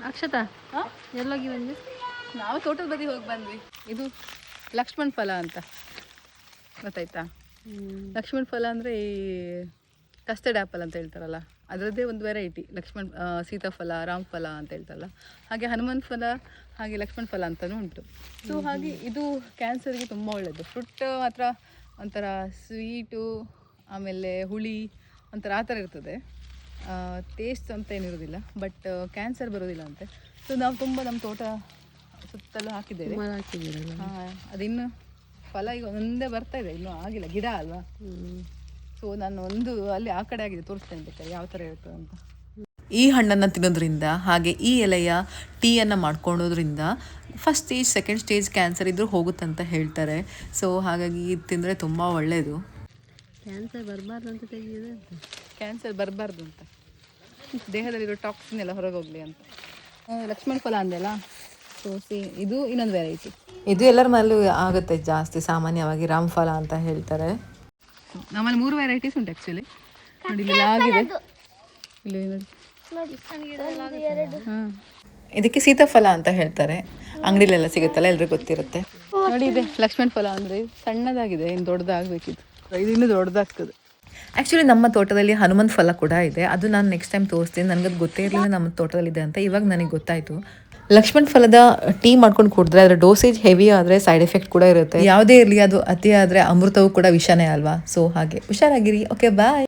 ಅಕ್ಷತಾ ಎಲ್ಲೋಗಿ ಬಂದ್ವಿ? ನಾವು ತೋಟದ ಬದಿ ಹೋಗಿ ಬಂದ್ವಿ. ಇದು ಲಕ್ಷ್ಮಣ್ ಫಲ ಅಂತ ಗೊತ್ತಾಯ್ತಾ? ಲಕ್ಷ್ಮಣ್ ಫಲ ಅಂದರೆ ಈ ಕಸ್ಟರ್ಡ್ ಆ್ಯಪಲ್ ಅಂತ ಹೇಳ್ತಾರಲ್ಲ, ಅದರದ್ದೇ ಒಂದು ವೆರೈಟಿ. ಸೀತಾಫಲ, ರಾಮಫಲ ಅಂತ ಹೇಳ್ತಾರಲ್ಲ, ಹಾಗೆ ಹನುಮನ್ ಫಲ, ಹಾಗೆ ಲಕ್ಷ್ಮಣ್ ಫಲ ಅಂತಲೂ ಉಂಟು. ಸೊ ಹಾಗೆ ಇದು ಕ್ಯಾನ್ಸರ್ಗೆ ತುಂಬ ಒಳ್ಳೆಯದು. ಫ್ರೂಟ್ ಮಾತ್ರ ಒಂಥರ ಸ್ವೀಟು, ಆಮೇಲೆ ಹುಳಿ ಒಂಥರ ಆ ಥರ ಇರ್ತದೆ. ಟೇಸ್ಟ್ ಅಂತ ಏನಿರೋದಿಲ್ಲ, ಬಟ್ ಕ್ಯಾನ್ಸರ್ ಬರೋದಿಲ್ಲ ಅಂತೆ. ಸೊ ನಾವು ತುಂಬ ನಮ್ಮ ತೋಟ ಸುತ್ತಲೂ ಹಾಕಿದ್ದೇವೆ. ಅದಿನ್ನು ಫಲ ಈಗ ಒಂದೇ ಬರ್ತಾ ಇದೆ, ಇನ್ನೂ ಆಗಿಲ್ಲ, ಗಿಡ ಅಲ್ವಾ. ಸೊ ನಾನು ಒಂದು ಅಲ್ಲಿ ಆ ಕಡೆ ಆಗಿದೆ, ತೋರಿಸ್ತೇನೆ ಬೇಕಾದ್ರೆ ಯಾವ ಥರ ಇರ್ತದೆ ಅಂತ. ಈ ಹಣ್ಣನ್ನು ತಿನ್ನೋದ್ರಿಂದ ಹಾಗೆ ಈ ಎಲೆಯ ಟೀಯನ್ನು ಮಾಡ್ಕೊಳ್ಳೋದ್ರಿಂದ first stage, second stage cancer ಇದ್ರೂ ಹೋಗುತ್ತಂತ ಹೇಳ್ತಾರೆ. ಸೊ ಹಾಗಾಗಿ ಇದು ತಿಂದರೆ ತುಂಬ ಒಳ್ಳೆಯದು. ಕ್ಯಾನ್ಸರ್ ಬರಬಾರ್ದು ಅಂತ ತೆಗೆಯೋದು, ಕ್ಯಾನ್ಸರ್ ಬರಬಾರ್ದು ಅಂತ, ದೇಹದಲ್ಲಿರೋ ಟಾಕ್ಸಿನ್ ಎಲ್ಲ ಹೊರಗೆ ಹೋಗಲಿ ಅಂತ. ಲಕ್ಷ್ಮಣ್ ಫಲ ಅಂದೆಲ್ಲ, ಸೊ ಇದು ಇನ್ನೊಂದು ವೆರೈಟಿ. ಇದು ಎಲ್ಲರ ಮೇಲೂ ಆಗುತ್ತೆ ಜಾಸ್ತಿ, ಸಾಮಾನ್ಯವಾಗಿ ರಾಮಫಲ ಅಂತ ಹೇಳ್ತಾರೆ. ನಮ್ಮಲ್ಲಿ 3 ವೆರೈಟೀಸ್ ಉಂಟು ಆ್ಯಕ್ಚುಲಿ. ನೋಡಿ ಇಲ್ಲಿ ಆಗಿದೆ, ಇಲ್ಲಿ ನೋಡಿ. ಹಾಂ, ಇದಕ್ಕೆ ಸೀತಾಫಲ ಅಂತ ಹೇಳ್ತಾರೆ. ಅಂಗಡಿಲೆಲ್ಲ ಸಿಗುತ್ತಲ್ಲ, ಎಲ್ರಿಗೂ ಗೊತ್ತಿರುತ್ತೆ. ನೋಡಿ ಇದೆ ಲಕ್ಷ್ಮಣ್ ಫಲ ಅಂದರೆ ಸಣ್ಣದಾಗಿದೆ, ಇನ್ನು ದೊಡ್ಡದಾಗಬೇಕಿತ್ತು. ಇದು ಇನ್ನೂ ದೊಡ್ಡದಾಗ್ತದೆ. ಆ್ಯಕ್ಚುಲಿ ನಮ್ಮ ತೋಟದಲ್ಲಿ ಹನುಮಂತ ಫಲ ಕೂಡ ಇದೆ. ಅದು ನಾನು ನೆಕ್ಸ್ಟ್ ಟೈಮ್ ತೋರಿಸ್ತೀನಿ. ನನಗದು ಗೊತ್ತೇ ಇರಲಿಲ್ಲ ನಮ್ಮ ತೋಟದಲ್ಲಿದೆ ಅಂತ, ಇವಾಗ ನನಗೆ ಗೊತ್ತಾಯಿತು. ಲಕ್ಷ್ಮಣ್ ಫಲದ ಟೀ ಮಾಡ್ಕೊಂಡು ಕುಡಿದ್ರೆ ಅದರ ಡೋಸೇಜ್ ಹೆವಿ ಆದರೆ ಸೈಡ್ ಎಫೆಕ್ಟ್ ಕೂಡ ಇರುತ್ತೆ. ಯಾವುದೇ ಇರಲಿ, ಅದು ಅತಿ ಆದರೆ ಅಮೃತವೂ ಕೂಡ ವಿಷನೇ ಅಲ್ವಾ. ಸೊ ಹಾಗೆ ಹುಷಾರಾಗಿರಿ. ಓಕೆ, ಬಾಯ್.